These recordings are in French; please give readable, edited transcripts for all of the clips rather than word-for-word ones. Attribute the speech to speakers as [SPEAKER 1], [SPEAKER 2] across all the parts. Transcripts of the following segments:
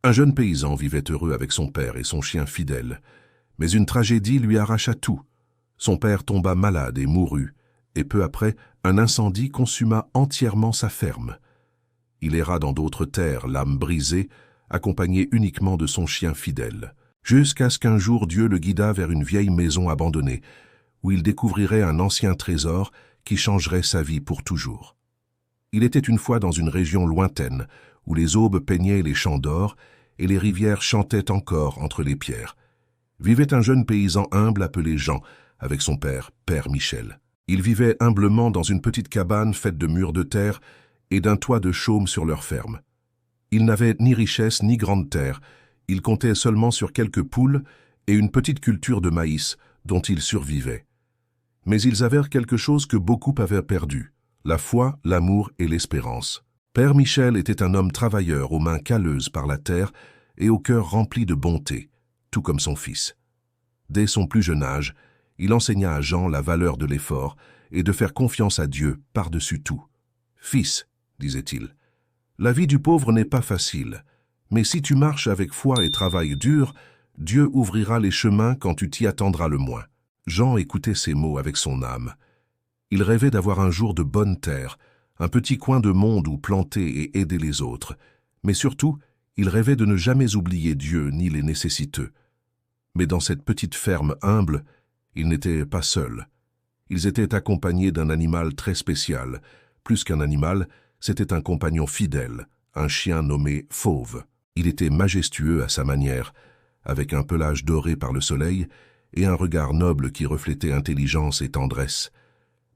[SPEAKER 1] Un jeune paysan vivait heureux avec son père et son chien fidèle. Mais une tragédie lui arracha tout. Son père tomba malade et mourut, et peu après, un incendie consuma entièrement sa ferme. Il erra dans d'autres terres, l'âme brisée, accompagné uniquement de son chien fidèle, jusqu'à ce qu'un jour Dieu le guida vers une vieille maison abandonnée, où il découvrirait un ancien trésor qui changerait sa vie pour toujours. Il était une fois dans une région lointaine, où les aubes peignaient les champs d'or et les rivières chantaient encore entre les pierres. Vivait un jeune paysan humble appelé Jean, avec son père, Père Michel. Ils vivaient humblement dans une petite cabane faite de murs de terre et d'un toit de chaume sur leur ferme. Ils n'avaient ni richesse ni grande terre, ils comptaient seulement sur quelques poules et une petite culture de maïs dont ils survivaient. Mais ils avaient quelque chose que beaucoup avaient perdu, la foi, l'amour et l'espérance. Père Michel était un homme travailleur aux mains calleuses par la terre et au cœur rempli de bonté, tout comme son fils. Dès son plus jeune âge, il enseigna à Jean la valeur de l'effort et de faire confiance à Dieu par-dessus tout. « Fils, disait-il, la vie du pauvre n'est pas facile, mais si tu marches avec foi et travail dur, Dieu ouvrira les chemins quand tu t'y attendras le moins. » Jean écoutait ces mots avec son âme. Il rêvait d'avoir un jour de bonne terre, un petit coin de monde où planter et aider les autres, mais surtout, il rêvait de ne jamais oublier Dieu ni les nécessiteux. Mais dans cette petite ferme humble, ils n'étaient pas seuls. Ils étaient accompagnés d'un animal très spécial. Plus qu'un animal, c'était un compagnon fidèle, un chien nommé Fauve. Il était majestueux à sa manière, avec un pelage doré par le soleil et un regard noble qui reflétait intelligence et tendresse.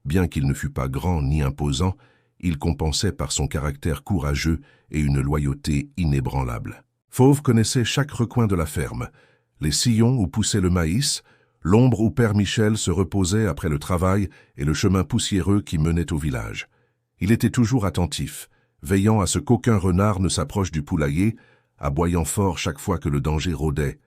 [SPEAKER 1] Bien qu'il ne fût pas grand ni imposant, il compensait par son caractère courageux et une loyauté inébranlable. Fauve connaissait chaque recoin de la ferme, les sillons où poussait le maïs, l'ombre où Père Michel se reposait après le travail et le chemin poussiéreux qui menait au village. Il était toujours attentif, veillant à ce qu'aucun renard ne s'approche du poulailler, aboyant fort chaque fois que le danger rôdait.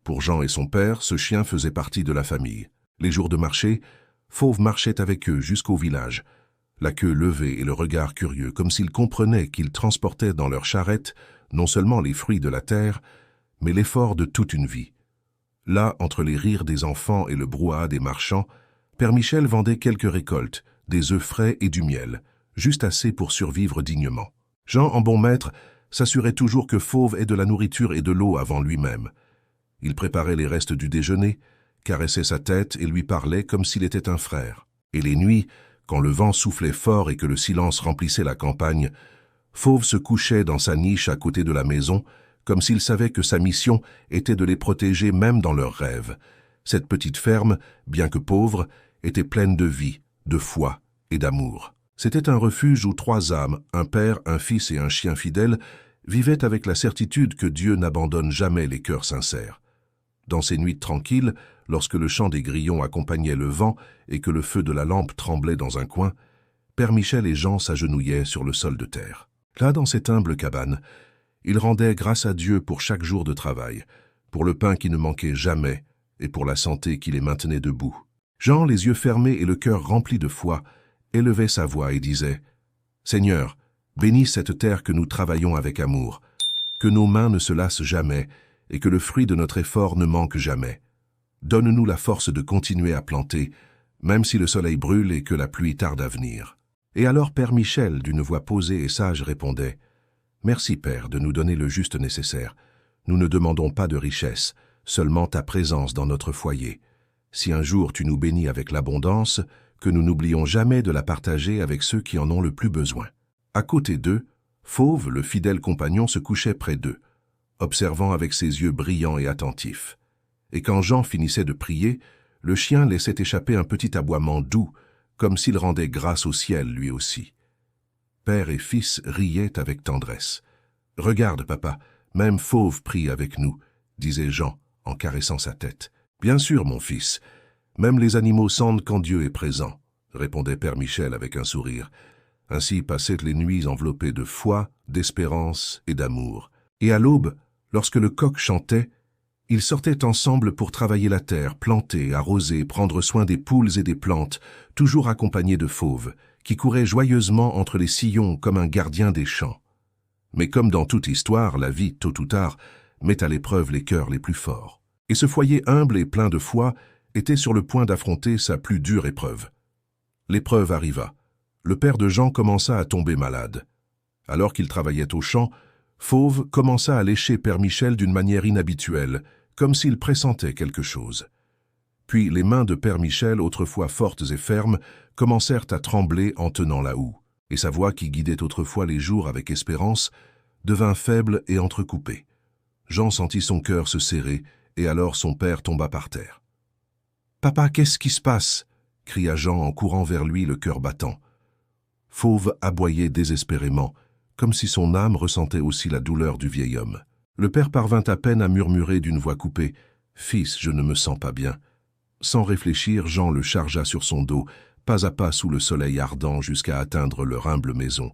[SPEAKER 1] Pour Jean et son père, ce chien faisait partie de la famille. Les jours de marché, Fauve marchait avec eux jusqu'au village, la queue levée et le regard curieux, comme s'il comprenait qu'ils transportaient dans leur charrette non seulement les fruits de la terre, mais l'effort de toute une vie. Là, entre les rires des enfants et le brouhaha des marchands, Père Michel vendait quelques récoltes, des œufs frais et du miel, juste assez pour survivre dignement. Jean, en bon maître, s'assurait toujours que Fauve ait de la nourriture et de l'eau avant lui-même. Il préparait les restes du déjeuner, caressait sa tête et lui parlait comme s'il était un frère. Et les nuits, quand le vent soufflait fort et que le silence remplissait la campagne, Fauve se couchait dans sa niche à côté de la maison, comme s'il savait que sa mission était de les protéger même dans leurs rêves. Cette petite ferme, bien que pauvre, était pleine de vie, de foi et d'amour. C'était un refuge où 3 âmes, un père, un fils et un chien fidèle, vivaient avec la certitude que Dieu n'abandonne jamais les cœurs sincères. Dans ces nuits tranquilles, lorsque le chant des grillons accompagnait le vent et que le feu de la lampe tremblait dans un coin, Père Michel et Jean s'agenouillaient sur le sol de terre. Là, dans cette humble cabane, ils rendaient grâce à Dieu pour chaque jour de travail, pour le pain qui ne manquait jamais et pour la santé qui les maintenait debout. Jean, les yeux fermés et le cœur rempli de foi, élevait sa voix et disait « Seigneur, bénis cette terre que nous travaillons avec amour, que nos mains ne se lassent jamais et que le fruit de notre effort ne manque jamais. Donne-nous la force de continuer à planter, même si le soleil brûle et que la pluie tarde à venir. » Et alors Père Michel, d'une voix posée et sage, répondait « Merci, Père, de nous donner le juste nécessaire. Nous ne demandons pas de richesse, seulement ta présence dans notre foyer. Si un jour tu nous bénis avec l'abondance, que nous n'oublions jamais de la partager avec ceux qui en ont le plus besoin. » À côté d'eux, Fauve, le fidèle compagnon, se couchait près d'eux, observant avec ses yeux brillants et attentifs. Et quand Jean finissait de prier, le chien laissait échapper un petit aboiement doux, comme s'il rendait grâce au ciel lui aussi. Père et fils riaient avec tendresse. « Regarde, papa, même Fauve prie avec nous, » disait Jean en caressant sa tête. « Bien sûr, mon fils, même les animaux sentent quand Dieu est présent, » répondait Père Michel avec un sourire. Ainsi passaient les nuits enveloppées de foi, d'espérance et d'amour. Et à l'aube, lorsque le coq chantait, ils sortaient ensemble pour travailler la terre, planter, arroser, prendre soin des poules et des plantes, toujours accompagnés de Fauve, qui courait joyeusement entre les sillons comme un gardien des champs. Mais comme dans toute histoire, la vie, tôt ou tard, met à l'épreuve les cœurs les plus forts. Et ce foyer humble et plein de foi était sur le point d'affronter sa plus dure épreuve. L'épreuve arriva. Le père de Jean commença à tomber malade. Alors qu'il travaillait au champ, Fauve commença à lécher Père Michel d'une manière inhabituelle, comme s'il pressentait quelque chose. Puis les mains de Père Michel, autrefois fortes et fermes, commencèrent à trembler en tenant la houe, et sa voix qui guidait autrefois les jours avec espérance devint faible et entrecoupée. Jean sentit son cœur se serrer, et alors son père tomba par terre. « Papa, qu'est-ce qui se passe ?» cria Jean en courant vers lui, le cœur battant. Fauve aboyait désespérément, comme si son âme ressentait aussi la douleur du vieil homme. Le père parvint à peine à murmurer d'une voix coupée « Fils, je ne me sens pas bien ». Sans réfléchir, Jean le chargea sur son dos, pas à pas sous le soleil ardent jusqu'à atteindre leur humble maison.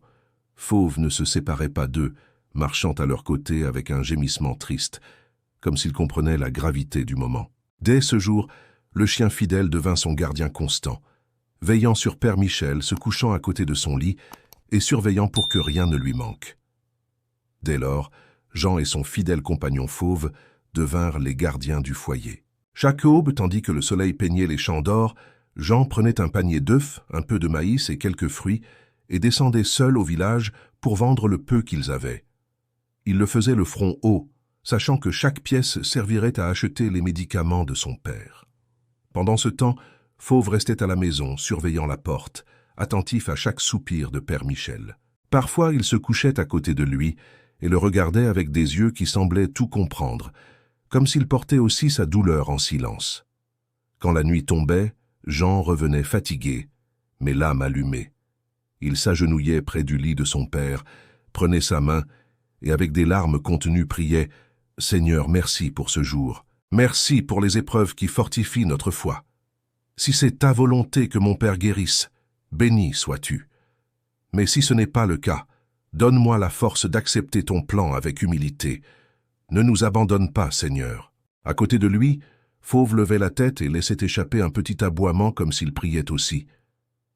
[SPEAKER 1] Fauve ne se séparait pas d'eux, marchant à leur côté avec un gémissement triste, comme s'il comprenait la gravité du moment. Dès ce jour, le chien fidèle devint son gardien constant, veillant sur Père Michel, se couchant à côté de son lit et surveillant pour que rien ne lui manque. Dès lors, Jean et son fidèle compagnon Fauve devinrent les gardiens du foyer. Chaque aube, tandis que le soleil peignait les champs d'or, Jean prenait un panier d'œufs, un peu de maïs et quelques fruits, et descendait seul au village pour vendre le peu qu'ils avaient. Il le faisait le front haut, sachant que chaque pièce servirait à acheter les médicaments de son père. Pendant ce temps, Fauve restait à la maison, surveillant la porte, attentif à chaque soupir de Père Michel. Parfois, il se couchait à côté de lui et le regardait avec des yeux qui semblaient tout comprendre, comme s'il portait aussi sa douleur en silence. Quand la nuit tombait, Jean revenait fatigué, mais l'âme allumée. Il s'agenouillait près du lit de son père, prenait sa main et avec des larmes contenues priait « Seigneur, merci pour ce jour. Merci pour les épreuves qui fortifient notre foi. Si c'est ta volonté que mon père guérisse, béni sois-tu. Mais si ce n'est pas le cas, donne-moi la force d'accepter ton plan avec humilité. Ne nous abandonne pas, Seigneur. » À côté de lui, Fauve levait la tête et laissait échapper un petit aboiement comme s'il priait aussi.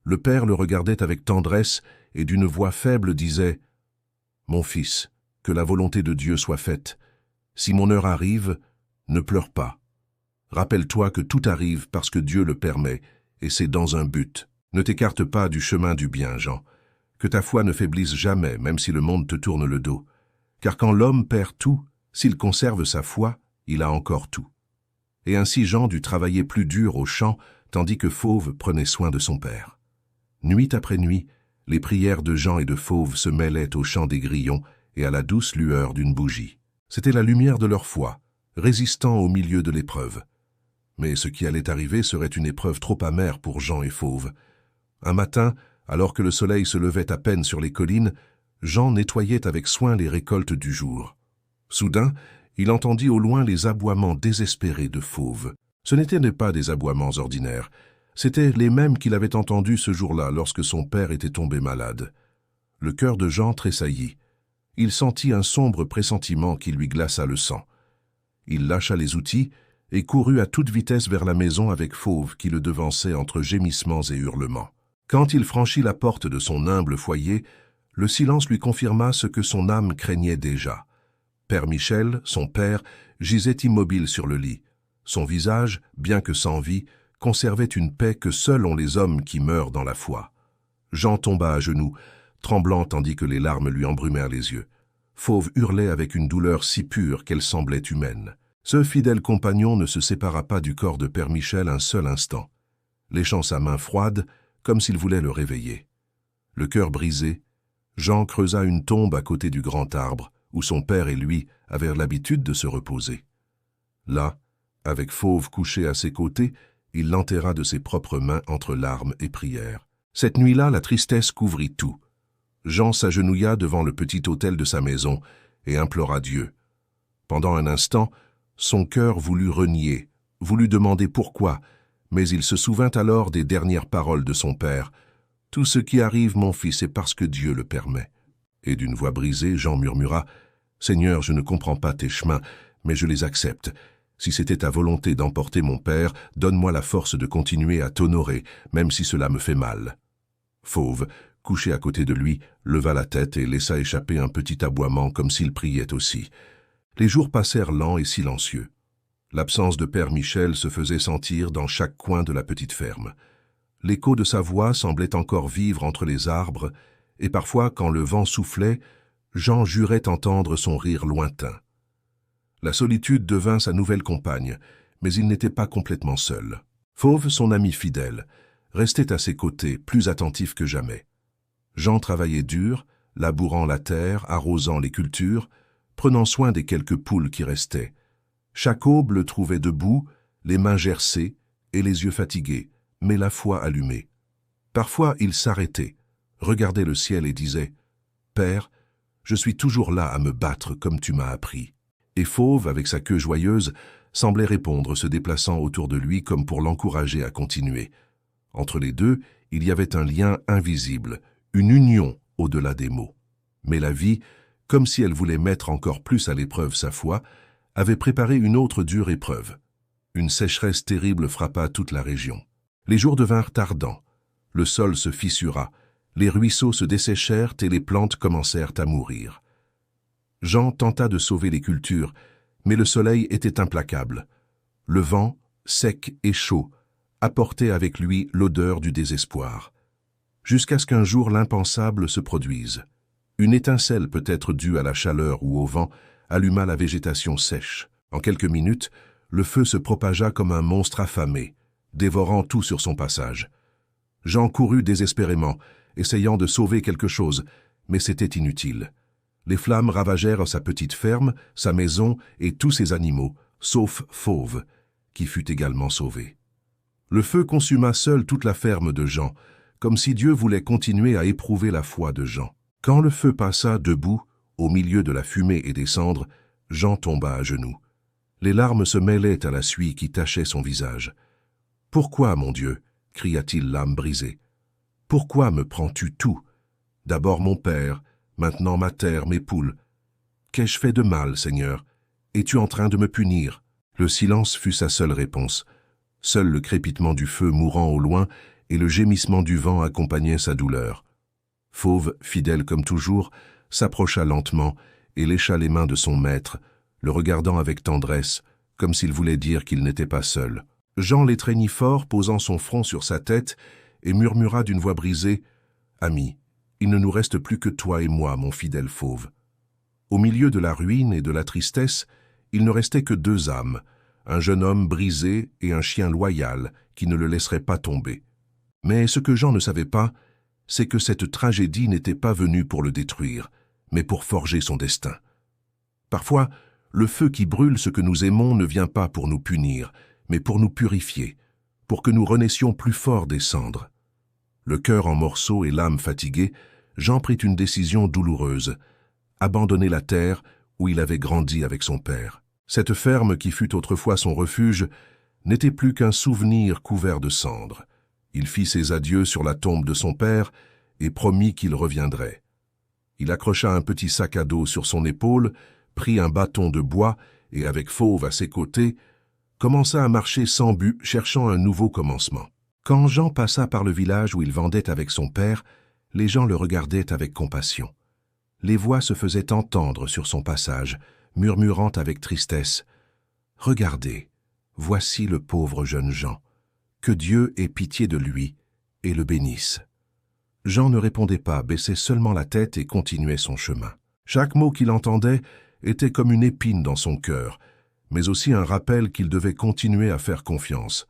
[SPEAKER 1] Le père le regardait avec tendresse et d'une voix faible disait « Mon fils, que la volonté de Dieu soit faite. Si mon heure arrive, ne pleure pas. Rappelle-toi que tout arrive parce que Dieu le permet, et c'est dans un but. Ne t'écarte pas du chemin du bien, Jean. Que ta foi ne faiblisse jamais, même si le monde te tourne le dos. Car quand l'homme perd tout, s'il conserve sa foi, il a encore tout. » Et ainsi Jean dut travailler plus dur au champ, tandis que Fauve prenait soin de son père. Nuit après nuit, les prières de Jean et de Fauve se mêlaient au chant des grillons et à la douce lueur d'une bougie. C'était la lumière de leur foi, résistant au milieu de l'épreuve. Mais ce qui allait arriver serait une épreuve trop amère pour Jean et Fauve. Un matin, alors que le soleil se levait à peine sur les collines, Jean nettoyait avec soin les récoltes du jour. Soudain, il entendit au loin les aboiements désespérés de Fauve. Ce n'étaient pas des aboiements ordinaires, c'étaient les mêmes qu'il avait entendus ce jour-là lorsque son père était tombé malade. Le cœur de Jean tressaillit. Il sentit un sombre pressentiment qui lui glaça le sang. Il lâcha les outils et courut à toute vitesse vers la maison avec Fauve qui le devançait entre gémissements et hurlements. Quand il franchit la porte de son humble foyer, le silence lui confirma ce que son âme craignait déjà. Père Michel, son père, gisait immobile sur le lit. Son visage, bien que sans vie, conservait une paix que seuls ont les hommes qui meurent dans la foi. Jean tomba à genoux, tremblant tandis que les larmes lui embrumèrent les yeux. Fauve hurlait avec une douleur si pure qu'elle semblait humaine. Ce fidèle compagnon ne se sépara pas du corps de Père Michel un seul instant, léchant sa main froide comme s'il voulait le réveiller. Le cœur brisé, Jean creusa une tombe à côté du grand arbre, où son père et lui avaient l'habitude de se reposer. Là, avec Fauve couché à ses côtés, il l'enterra de ses propres mains entre larmes et prières. Cette nuit-là, la tristesse couvrit tout. Jean s'agenouilla devant le petit autel de sa maison et implora Dieu. Pendant un instant, son cœur voulut renier, voulut demander pourquoi, mais il se souvint alors des dernières paroles de son père. « Tout ce qui arrive, mon fils, est parce que Dieu le permet. » Et d'une voix brisée, Jean murmura « Seigneur, je ne comprends pas tes chemins, mais je les accepte. Si c'était ta volonté d'emporter mon père, donne-moi la force de continuer à t'honorer, même si cela me fait mal. » Fauve, couché à côté de lui, leva la tête et laissa échapper un petit aboiement comme s'il priait aussi. Les jours passèrent lents et silencieux. L'absence de Père Michel se faisait sentir dans chaque coin de la petite ferme. L'écho de sa voix semblait encore vivre entre les arbres, et parfois, quand le vent soufflait, Jean jurait entendre son rire lointain. La solitude devint sa nouvelle compagne, mais il n'était pas complètement seul. Fauve, son ami fidèle, restait à ses côtés, plus attentif que jamais. Jean travaillait dur, labourant la terre, arrosant les cultures, prenant soin des quelques poules qui restaient. Chaque aube le trouvait debout, les mains gercées et les yeux fatigués, mais la foi allumée. Parfois, il s'arrêtait, regardait le ciel et disait « Père, je suis toujours là à me battre comme tu m'as appris. » Et Fauve, avec sa queue joyeuse, semblait répondre, se déplaçant autour de lui comme pour l'encourager à continuer. Entre les deux, il y avait un lien invisible, une union au-delà des mots. Mais la vie, comme si elle voulait mettre encore plus à l'épreuve sa foi, avait préparé une autre dure épreuve. Une sécheresse terrible frappa toute la région. Les jours devinrent tardants. Le sol se fissura, les ruisseaux se desséchèrent et les plantes commencèrent à mourir. Jean tenta de sauver les cultures, mais le soleil était implacable. Le vent, sec et chaud, apportait avec lui l'odeur du désespoir. Jusqu'à ce qu'un jour l'impensable se produise. Une étincelle, peut-être due à la chaleur ou au vent, alluma la végétation sèche. En quelques minutes, le feu se propagea comme un monstre affamé, dévorant tout sur son passage. Jean courut désespérément, essayant de sauver quelque chose, mais c'était inutile. Les flammes ravagèrent sa petite ferme, sa maison et tous ses animaux, sauf Fauve, qui fut également sauvé. Le feu consuma seul toute la ferme de Jean, comme si Dieu voulait continuer à éprouver la foi de Jean. Quand le feu passa debout, au milieu de la fumée et des cendres, Jean tomba à genoux. Les larmes se mêlaient à la suie qui tachait son visage. « Pourquoi, mon Dieu ?» cria-t-il l'âme brisée. « Pourquoi me prends-tu tout? D'abord mon père, maintenant ma terre, mes poules. Qu'ai-je fait de mal, Seigneur? Es-tu en train de me punir ?» Le silence fut sa seule réponse. Seul le crépitement du feu mourant au loin et le gémissement du vent accompagnaient sa douleur. Fauve, fidèle comme toujours, s'approcha lentement et lécha les mains de son maître, le regardant avec tendresse, comme s'il voulait dire qu'il n'était pas seul. Jean l'étreignit fort, posant son front sur sa tête, et murmura d'une voix brisée « Ami, il ne nous reste plus que toi et moi, mon fidèle Fauve. » Au milieu de la ruine et de la tristesse, il ne restait que deux âmes, un jeune homme brisé et un chien loyal qui ne le laisserait pas tomber. Mais ce que Jean ne savait pas, c'est que cette tragédie n'était pas venue pour le détruire, mais pour forger son destin. Parfois, le feu qui brûle ce que nous aimons ne vient pas pour nous punir, mais pour nous purifier, pour que nous renaissions plus forts des cendres. Le cœur en morceaux et l'âme fatiguée, Jean prit une décision douloureuse, abandonner la terre où il avait grandi avec son père. Cette ferme qui fut autrefois son refuge n'était plus qu'un souvenir couvert de cendres. Il fit ses adieux sur la tombe de son père et promit qu'il reviendrait. Il accrocha un petit sac à dos sur son épaule, prit un bâton de bois et, avec Fauve à ses côtés, commença à marcher sans but, cherchant un nouveau commencement. Quand Jean passa par le village où il vendait avec son père, les gens le regardaient avec compassion. Les voix se faisaient entendre sur son passage, murmurant avec tristesse « Regardez, voici le pauvre jeune Jean. Que Dieu ait pitié de lui et le bénisse. » Jean ne répondait pas, baissait seulement la tête et continuait son chemin. Chaque mot qu'il entendait était comme une épine dans son cœur, mais aussi un rappel qu'il devait continuer à faire confiance.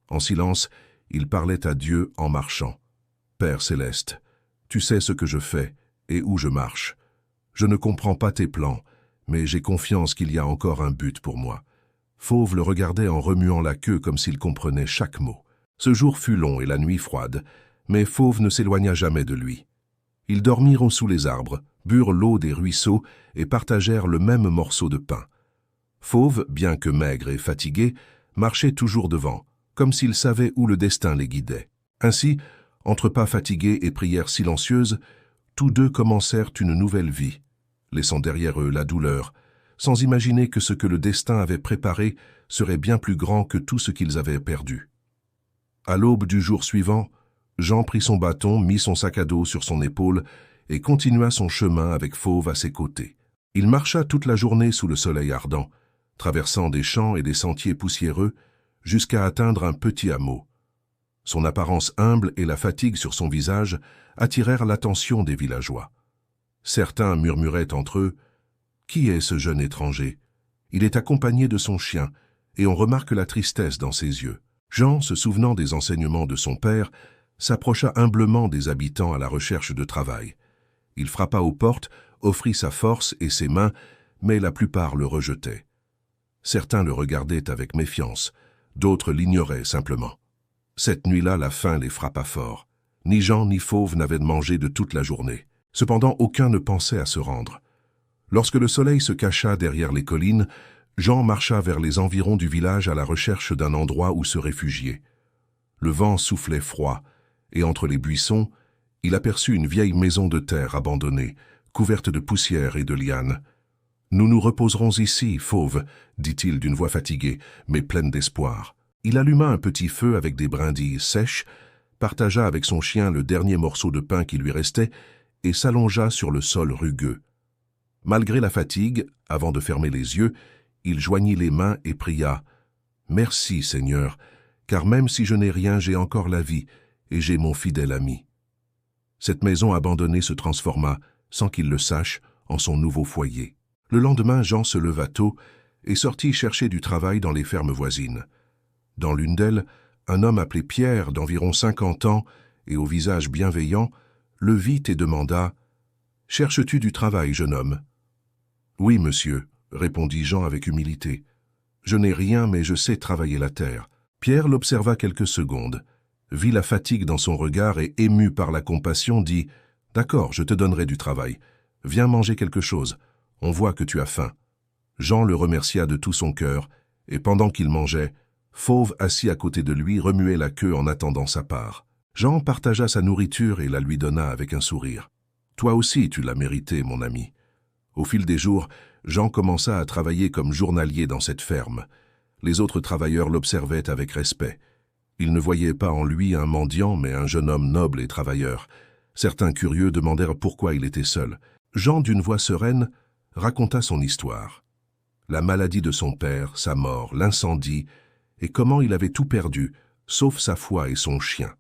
[SPEAKER 1] En silence, il parlait à Dieu en marchant. « Père céleste, tu sais ce que je fais et où je marche. Je ne comprends pas tes plans, mais j'ai confiance qu'il y a encore un but pour moi. » Fauve le regardait en remuant la queue comme s'il comprenait chaque mot. Ce jour fut long et la nuit froide, mais Fauve ne s'éloigna jamais de lui. Ils dormirent sous les arbres, burent l'eau des ruisseaux et partagèrent le même morceau de pain. Fauve, bien que maigre et fatigué, marchait toujours devant, comme s'il savait où le destin les guidait. Ainsi, entre pas fatigués et prières silencieuses, tous deux commencèrent une nouvelle vie, laissant derrière eux la douleur, sans imaginer que ce que le destin avait préparé serait bien plus grand que tout ce qu'ils avaient perdu. À l'aube du jour suivant, Jean prit son bâton, mit son sac à dos sur son épaule et continua son chemin avec Fauve à ses côtés. Il marcha toute la journée sous le soleil ardent, traversant des champs et des sentiers poussiéreux jusqu'à atteindre un petit hameau. Son apparence humble et la fatigue sur son visage attirèrent l'attention des villageois. Certains murmuraient entre eux « Qui est ce jeune étranger ? Il est accompagné de son chien, et on remarque la tristesse dans ses yeux. » Jean, se souvenant des enseignements de son père, s'approcha humblement des habitants à la recherche de travail. Il frappa aux portes, offrit sa force et ses mains, mais la plupart le rejetaient. Certains le regardaient avec méfiance, d'autres l'ignoraient simplement. Cette nuit-là, la faim les frappa fort. Ni Jean ni Fauve n'avaient mangé de toute la journée. Cependant, aucun ne pensait à se rendre. Lorsque le soleil se cacha derrière les collines, Jean marcha vers les environs du village à la recherche d'un endroit où se réfugier. Le vent soufflait froid, et entre les buissons, il aperçut une vieille maison de terre abandonnée, couverte de poussière et de lianes. « Nous nous reposerons ici, Fauve, » dit-il d'une voix fatiguée, mais pleine d'espoir. Il alluma un petit feu avec des brindilles sèches, partagea avec son chien le dernier morceau de pain qui lui restait et s'allongea sur le sol rugueux. Malgré la fatigue, avant de fermer les yeux, il joignit les mains et pria « Merci, Seigneur, car même si je n'ai rien, j'ai encore la vie, et j'ai mon fidèle ami. » Cette maison abandonnée se transforma, sans qu'il le sache, en son nouveau foyer. Le lendemain, Jean se leva tôt et sortit chercher du travail dans les fermes voisines. Dans l'une d'elles, un homme appelé Pierre, d'environ 50 ans, et au visage bienveillant, le vit et demanda « Cherches-tu du travail, jeune homme ?»« Oui, monsieur, » répondit Jean avec humilité. « Je n'ai rien, mais je sais travailler la terre. » Pierre l'observa quelques secondes, vit la fatigue dans son regard et, ému par la compassion, dit « D'accord, je te donnerai du travail. Viens manger quelque chose. On voit que tu as faim. » Jean le remercia de tout son cœur, et pendant qu'il mangeait, Fauve, assis à côté de lui, remuait la queue en attendant sa part. Jean partagea sa nourriture et la lui donna avec un sourire. « Toi aussi, tu l'as mérité, mon ami. » Au fil des jours, Jean commença à travailler comme journalier dans cette ferme. Les autres travailleurs l'observaient avec respect. Ils ne voyaient pas en lui un mendiant, mais un jeune homme noble et travailleur. Certains curieux demandèrent pourquoi il était seul. Jean, d'une voix sereine, raconta son histoire. La maladie de son père, sa mort, l'incendie, et comment il avait tout perdu, sauf sa foi et son chien.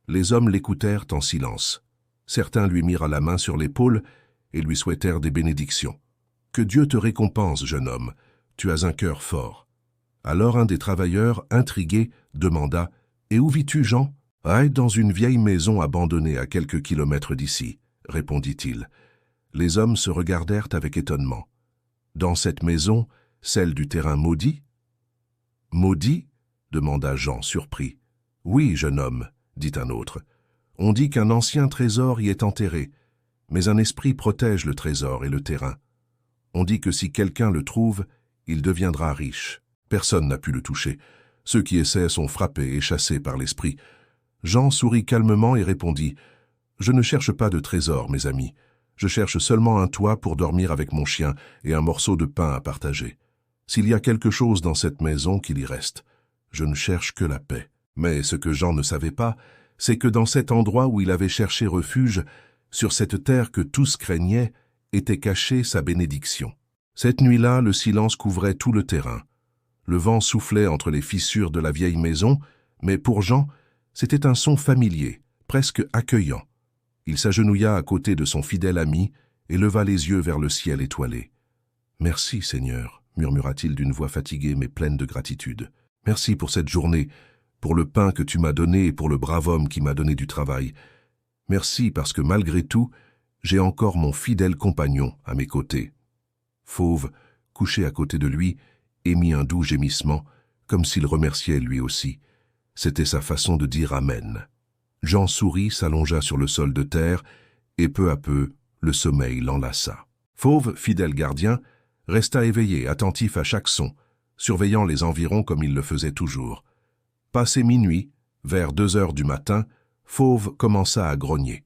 [SPEAKER 1] Les hommes l'écoutèrent en silence. Certains lui mirent la main sur l'épaule et lui souhaitèrent des bénédictions. « Que Dieu te récompense, jeune homme, tu as un cœur fort. » Alors un des travailleurs, intrigué, demanda « Et où vis-tu, Jean ?»« Ah, dans une vieille maison abandonnée à quelques kilomètres d'ici, » répondit-il. Les hommes se regardèrent avec étonnement. « Dans cette maison, celle du terrain maudit ?»« Maudit ?» demanda Jean, surpris. « Oui, jeune homme, » dit un autre. « On dit qu'un ancien trésor y est enterré, mais un esprit protège le trésor et le terrain. On dit que si quelqu'un le trouve, il deviendra riche. Personne n'a pu le toucher. Ceux qui essaient sont frappés et chassés par l'esprit. » Jean sourit calmement et répondit « Je ne cherche pas de trésor, mes amis. Je cherche seulement un toit pour dormir avec mon chien et un morceau de pain à partager. S'il y a quelque chose dans cette maison, qu'il y reste. Je ne cherche que la paix. » Mais ce que Jean ne savait pas, c'est que dans cet endroit où il avait cherché refuge, sur cette terre que tous craignaient, était cachée sa bénédiction. Cette nuit-là, le silence couvrait tout le terrain. Le vent soufflait entre les fissures de la vieille maison, mais pour Jean, c'était un son familier, presque accueillant. Il s'agenouilla à côté de son fidèle ami et leva les yeux vers le ciel étoilé. « Merci, Seigneur, » murmura-t-il d'une voix fatiguée mais pleine de gratitude. « Merci pour cette journée, pour le pain que tu m'as donné et pour le brave homme qui m'a donné du travail. Merci parce que malgré tout, j'ai encore mon fidèle compagnon à mes côtés. » Fauve, couché à côté de lui, émit un doux gémissement, comme s'il remerciait lui aussi. C'était sa façon de dire « Amen ». Jean sourit, s'allongea sur le sol de terre, et peu à peu, le sommeil l'enlaça. Fauve, fidèle gardien, resta éveillé, attentif à chaque son, surveillant les environs comme il le faisait toujours. Passé minuit, vers 2 heures du matin, Fauve commença à grogner.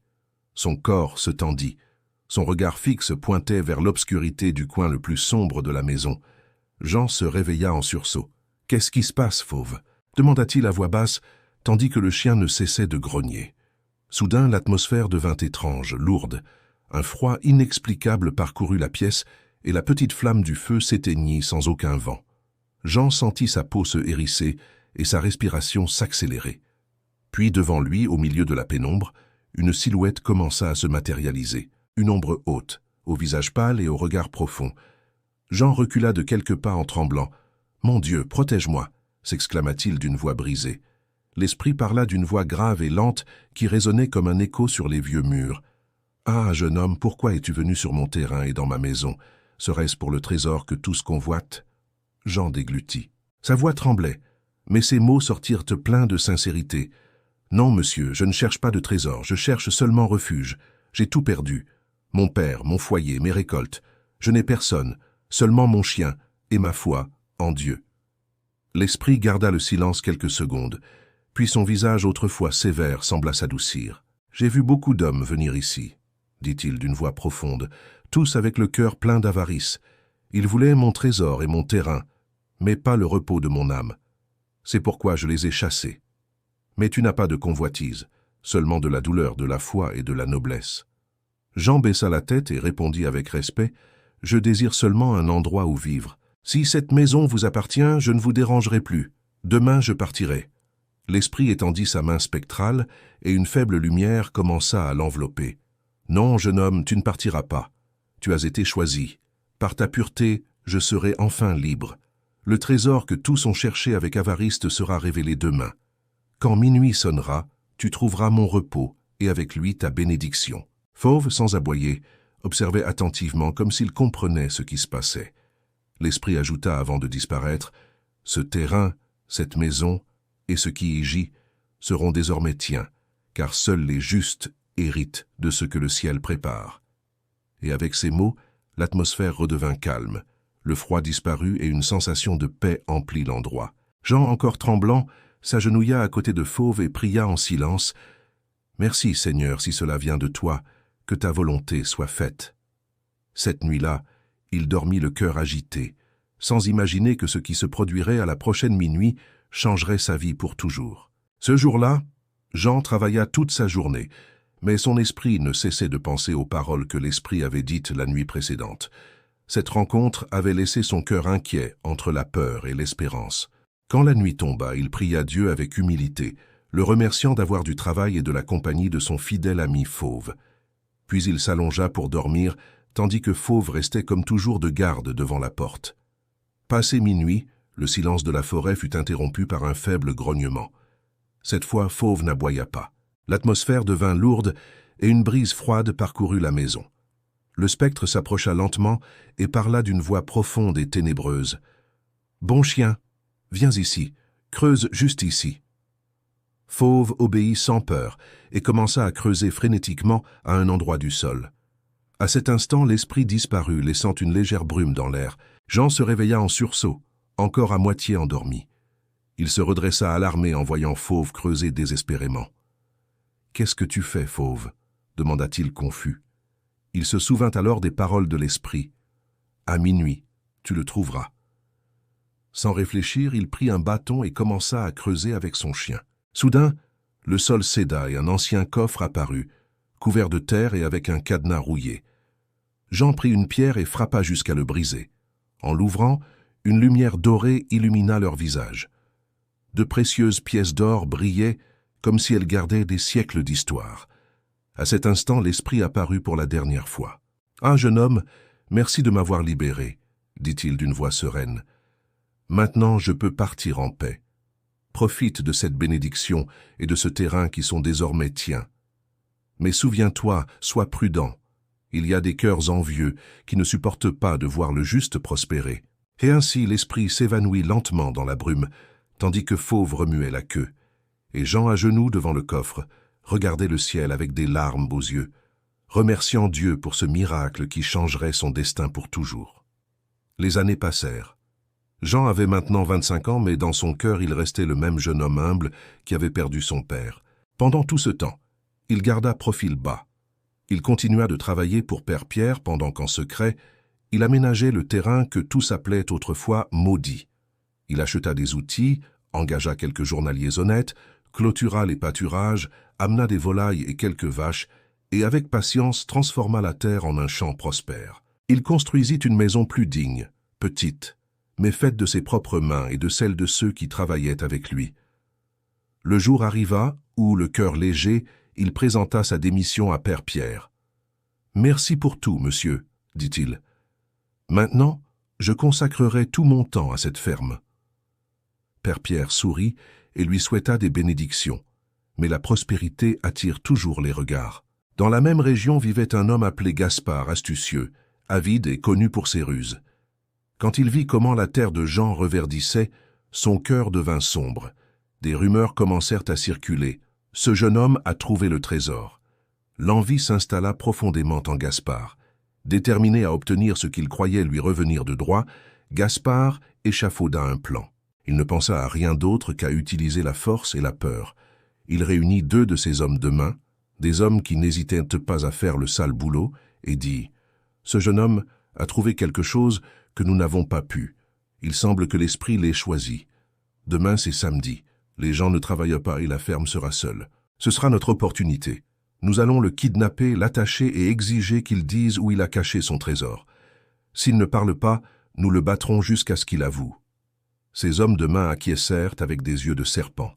[SPEAKER 1] Son corps se tendit. Son regard fixe pointait vers l'obscurité du coin le plus sombre de la maison. Jean se réveilla en sursaut. « Qu'est-ce qui se passe, Fauve ?» demanda-t-il à voix basse, tandis que le chien ne cessait de grogner. Soudain, l'atmosphère devint étrange, lourde. Un froid inexplicable parcourut la pièce et la petite flamme du feu s'éteignit sans aucun vent. Jean sentit sa peau se hérisser et sa respiration s'accélérer. Puis devant lui, au milieu de la pénombre, une silhouette commença à se matérialiser, une ombre haute, au visage pâle et au regard profond. Jean recula de quelques pas en tremblant. « Mon Dieu, protège-moi » s'exclama-t-il d'une voix brisée. L'esprit parla d'une voix grave et lente qui résonnait comme un écho sur les vieux murs. « Ah, jeune homme, pourquoi es-tu venu sur mon terrain et dans ma maison? Serait-ce pour le trésor que tous convoitent ?» Jean déglutit. Sa voix tremblait, mais ses mots sortirent pleins de sincérité. « Non, monsieur, je ne cherche pas de trésor, je cherche seulement refuge. J'ai tout perdu. Mon père, mon foyer, mes récoltes. Je n'ai personne, seulement mon chien et ma foi en Dieu. » L'esprit garda le silence quelques secondes, puis son visage autrefois sévère sembla s'adoucir. « J'ai vu beaucoup d'hommes venir ici, » dit-il d'une voix profonde, tous avec le cœur plein d'avarice. Ils voulaient mon trésor et mon terrain, mais pas le repos de mon âme. C'est pourquoi je les ai chassés. Mais tu n'as pas de convoitise, seulement de la douleur, de la foi et de la noblesse. Jean baissa la tête et répondit avec respect, « Je désire seulement un endroit où vivre. Si cette maison vous appartient, je ne vous dérangerai plus. Demain, je partirai. » L'esprit étendit sa main spectrale et une faible lumière commença à l'envelopper. « Non, jeune homme, tu ne partiras pas. Tu as été choisi. Par ta pureté, je serai enfin libre. Le trésor que tous ont cherché avec avarice te sera révélé demain. Quand minuit sonnera, tu trouveras mon repos et avec lui ta bénédiction. » Fauve, sans aboyer, observait attentivement comme s'il comprenait ce qui se passait. L'esprit ajouta avant de disparaître, « Ce terrain, cette maison et ce qui y gît seront désormais tiens, car seuls les justes héritent de ce que le ciel prépare. » Et avec ces mots, l'atmosphère redevint calme, le froid disparut et une sensation de paix emplit l'endroit. Jean, encore tremblant, s'agenouilla à côté de Fauve et pria en silence, « Merci, Seigneur, si cela vient de toi, que ta volonté soit faite. » Cette nuit-là, il dormit le cœur agité, sans imaginer que ce qui se produirait à la prochaine minuit changerait sa vie pour toujours. Ce jour-là, Jean travailla toute sa journée, mais son esprit ne cessait de penser aux paroles que l'esprit avait dites la nuit précédente. Cette rencontre avait laissé son cœur inquiet entre la peur et l'espérance. Quand la nuit tomba, il pria Dieu avec humilité, le remerciant d'avoir du travail et de la compagnie de son fidèle ami Fauve. Puis il s'allongea pour dormir, tandis que Fauve restait comme toujours de garde devant la porte. Passé minuit, le silence de la forêt fut interrompu par un faible grognement. Cette fois, Fauve n'aboya pas. L'atmosphère devint lourde et une brise froide parcourut la maison. Le spectre s'approcha lentement et parla d'une voix profonde et ténébreuse. « Bon chien, viens ici, creuse juste ici. » Fauve obéit sans peur et commença à creuser frénétiquement à un endroit du sol. À cet instant, l'esprit disparut, laissant une légère brume dans l'air. Jean se réveilla en sursaut, encore à moitié endormi. Il se redressa alarmé en voyant Fauve creuser désespérément. « Qu'est-ce que tu fais, Fauve » demanda-t-il confus. Il se souvint alors des paroles de l'esprit. « À minuit, tu le trouveras. » Sans réfléchir, il prit un bâton et commença à creuser avec son chien. Soudain, le sol céda et un ancien coffre apparut, couvert de terre et avec un cadenas rouillé. Jean prit une pierre et frappa jusqu'à le briser. En l'ouvrant, une lumière dorée illumina leur visage. De précieuses pièces d'or brillaient comme si elles gardaient des siècles d'histoire. À cet instant, l'esprit apparut pour la dernière fois. « Ah, jeune homme, merci de m'avoir libéré, » dit-il d'une voix sereine. « Maintenant, je peux partir en paix. Profite de cette bénédiction et de ce terrain qui sont désormais tiens. Mais souviens-toi, sois prudent. Il y a des cœurs envieux qui ne supportent pas de voir le juste prospérer. » Et ainsi l'esprit s'évanouit lentement dans la brume, tandis que Fauve remuait la queue. Et Jean, à genoux devant le coffre, regardait le ciel avec des larmes aux yeux, remerciant Dieu pour ce miracle qui changerait son destin pour toujours. Les années passèrent. Jean avait maintenant 25 ans, mais dans son cœur il restait le même jeune homme humble qui avait perdu son père. Pendant tout ce temps, il garda profil bas. Il continua de travailler pour Père Pierre pendant qu'en secret, il aménageait le terrain que tous appelaient autrefois maudit. Il acheta des outils, engagea quelques journaliers honnêtes, clôtura les pâturages, amena des volailles et quelques vaches, et avec patience transforma la terre en un champ prospère. Il construisit une maison plus digne, petite, mais faite de ses propres mains et de celles de ceux qui travaillaient avec lui. Le jour arriva où, le cœur léger, il présenta sa démission à Père Pierre. « Merci pour tout, monsieur, dit-il. Maintenant, je consacrerai tout mon temps à cette ferme. » Père Pierre sourit et lui souhaita des bénédictions, mais la prospérité attire toujours les regards. Dans la même région vivait un homme appelé Gaspard, astucieux, avide et connu pour ses ruses. Quand il vit comment la terre de Jean reverdissait, son cœur devint sombre. Des rumeurs commencèrent à circuler. Ce jeune homme a trouvé le trésor. L'envie s'installa profondément en Gaspard. Déterminé à obtenir ce qu'il croyait lui revenir de droit, Gaspard échafauda un plan. Il ne pensa à rien d'autre qu'à utiliser la force et la peur. Il réunit 2 de ses hommes de main, des hommes qui n'hésitaient pas à faire le sale boulot, et dit « Ce jeune homme a trouvé quelque chose que nous n'avons pas pu. Il semble que l'esprit l'ait choisi. Demain, c'est samedi. Les gens ne travaillent pas et la ferme sera seule. Ce sera notre opportunité. Nous allons le kidnapper, l'attacher et exiger qu'il dise où il a caché son trésor. S'il ne parle pas, nous le battrons jusqu'à ce qu'il avoue. » Ces hommes de main acquiescèrent avec des yeux de serpent.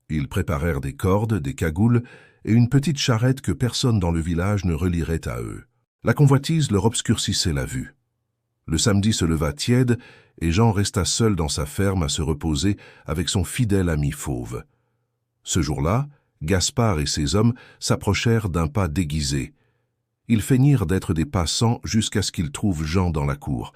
[SPEAKER 1] Ils préparèrent des cordes, des cagoules et une petite charrette que personne dans le village ne relierait à eux. La convoitise leur obscurcissait la vue. Le samedi se leva tiède et Jean resta seul dans sa ferme à se reposer avec son fidèle ami Fauve. Ce jour-là, Gaspard et ses hommes s'approchèrent d'un pas déguisé. Ils feignirent d'être des passants jusqu'à ce qu'ils trouvent Jean dans la cour.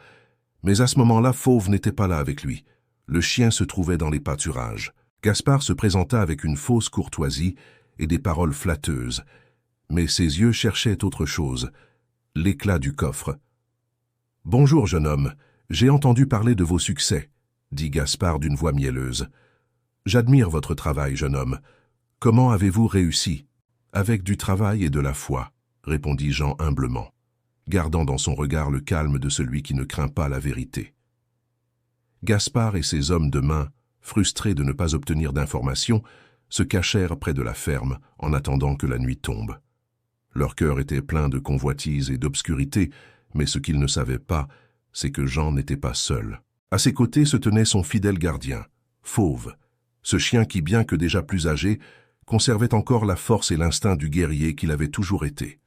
[SPEAKER 1] Mais à ce moment-là, Fauve n'était pas là avec lui. Le chien se trouvait dans les pâturages. Gaspard se présenta avec une fausse courtoisie et des paroles flatteuses. Mais ses yeux cherchaient autre chose, l'éclat du coffre. « Bonjour, jeune homme, j'ai entendu parler de vos succès, » dit Gaspard d'une voix mielleuse. « J'admire votre travail, jeune homme. Comment avez-vous réussi ?»« Avec du travail et de la foi, » répondit Jean humblement, gardant dans son regard le calme de celui qui ne craint pas la vérité. Gaspard et ses hommes de main, frustrés de ne pas obtenir d'informations, se cachèrent près de la ferme en attendant que la nuit tombe. Leur cœur était plein de convoitises et d'obscurité, mais ce qu'ils ne savaient pas, c'est que Jean n'était pas seul. À ses côtés se tenait son fidèle gardien, Fauve, ce chien qui, bien que déjà plus âgé, conservait encore la force et l'instinct du guerrier qu'il avait toujours été.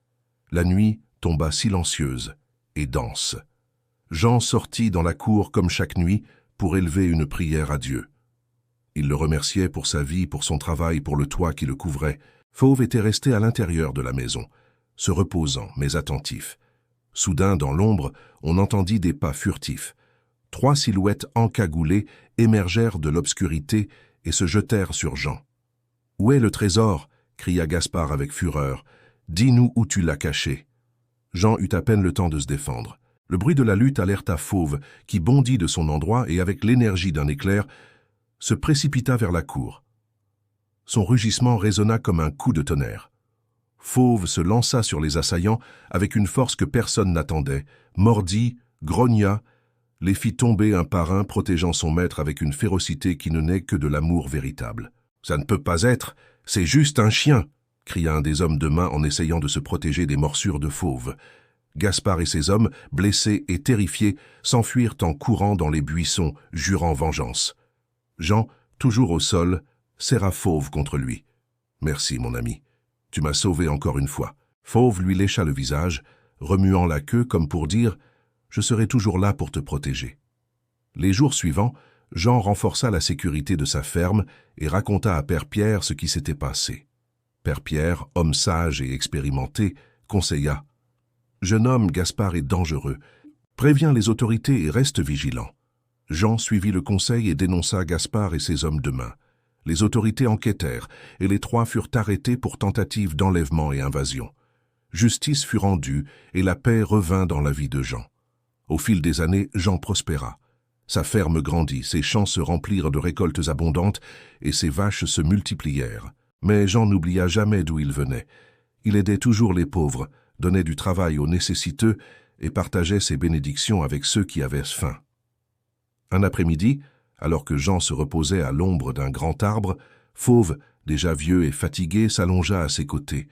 [SPEAKER 1] La nuit tomba silencieuse et dense. Jean sortit dans la cour comme chaque nuit pour élever une prière à Dieu. Il le remerciait pour sa vie, pour son travail, pour le toit qui le couvrait. Fauve était resté à l'intérieur de la maison, se reposant mais attentif. Soudain, dans l'ombre, on entendit des pas furtifs. 3 silhouettes encagoulées émergèrent de l'obscurité et se jetèrent sur Jean. « Où est le trésor ?» cria Gaspard avec fureur. « Dis-nous où tu l'as caché. » Jean eut à peine le temps de se défendre. Le bruit de la lutte alerta Fauve, qui bondit de son endroit et, avec l'énergie d'un éclair, se précipita vers la cour. Son rugissement résonna comme un coup de tonnerre. Fauve se lança sur les assaillants avec une force que personne n'attendait, mordit, grogna, les fit tomber un par un, protégeant son maître avec une férocité qui ne naît que de l'amour véritable. « Ça ne peut pas être, c'est juste un chien !» cria un des hommes de main en essayant de se protéger des morsures de Fauve. Gaspard et ses hommes, blessés et terrifiés, s'enfuirent en courant dans les buissons, jurant vengeance. Jean, toujours au sol, serra Fauve contre lui. « Merci, mon ami. Tu m'as sauvé encore une fois. » Fauve lui lécha le visage, remuant la queue comme pour dire « Je serai toujours là pour te protéger. » Les jours suivants, Jean renforça la sécurité de sa ferme et raconta à Père Pierre ce qui s'était passé. Père Pierre, homme sage et expérimenté, conseilla « Jeune homme, Gaspard est dangereux. Préviens les autorités et reste vigilant. » Jean suivit le conseil et dénonça Gaspard et ses hommes de main. Les autorités enquêtèrent et les 3 furent arrêtés pour tentative d'enlèvement et invasion. Justice fut rendue et la paix revint dans la vie de Jean. Au fil des années, Jean prospéra. Sa ferme grandit, ses champs se remplirent de récoltes abondantes et ses vaches se multiplièrent. Mais Jean n'oublia jamais d'où il venait. Il aidait toujours les pauvres, donnait du travail aux nécessiteux et partageait ses bénédictions avec ceux qui avaient faim. Un après-midi, alors que Jean se reposait à l'ombre d'un grand arbre, Fauve, déjà vieux et fatigué, s'allongea à ses côtés.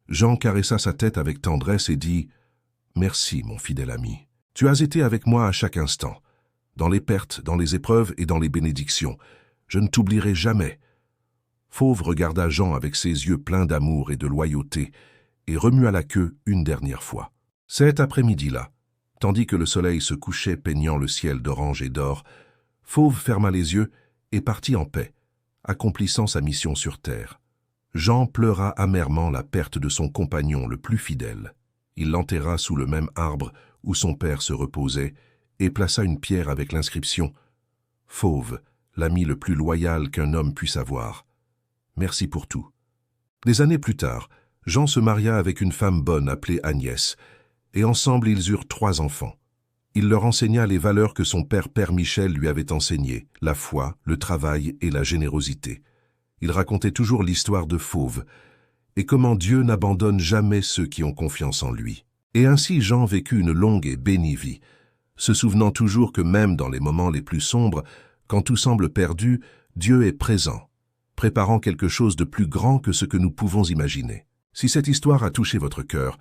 [SPEAKER 1] Jean caressa sa tête avec tendresse et dit « Merci, mon fidèle ami. Tu as été avec moi à chaque instant, dans les pertes, dans les épreuves et dans les bénédictions. Je ne t'oublierai jamais. » Fauve regarda Jean avec ses yeux pleins d'amour et de loyauté et remua la queue une dernière fois. Cet après-midi-là, tandis que le soleil se couchait peignant le ciel d'orange et d'or, Fauve ferma les yeux et partit en paix, accomplissant sa mission sur terre. Jean pleura amèrement la perte de son compagnon le plus fidèle. Il l'enterra sous le même arbre où son père se reposait et plaça une pierre avec l'inscription « Fauve, l'ami le plus loyal qu'un homme puisse avoir. Merci pour tout. » Des années plus tard, Jean se maria avec une femme bonne appelée Agnès, et ensemble ils eurent 3 enfants. Il leur enseigna les valeurs que son père Michel lui avait enseignées, la foi, le travail et la générosité. Il racontait toujours l'histoire de Fauve, et comment Dieu n'abandonne jamais ceux qui ont confiance en lui. Et ainsi Jean vécut une longue et bénie vie, se souvenant toujours que même dans les moments les plus sombres, quand tout semble perdu, Dieu est présent, préparant quelque chose de plus grand que ce que nous pouvons imaginer. Si cette histoire a touché votre cœur,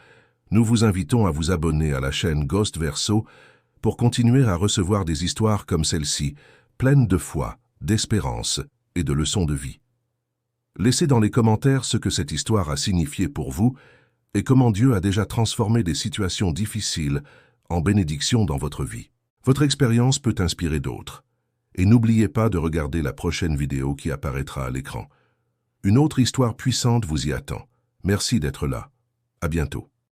[SPEAKER 1] nous vous invitons à vous abonner à la chaîne Ghost Verso pour continuer à recevoir des histoires comme celle-ci, pleines de foi, d'espérance et de leçons de vie. Laissez dans les commentaires ce que cette histoire a signifié pour vous et comment Dieu a déjà transformé des situations difficiles en bénédictions dans votre vie. Votre expérience peut inspirer d'autres. Et n'oubliez pas de regarder la prochaine vidéo qui apparaîtra à l'écran. Une autre histoire puissante vous y attend. Merci d'être là. À bientôt.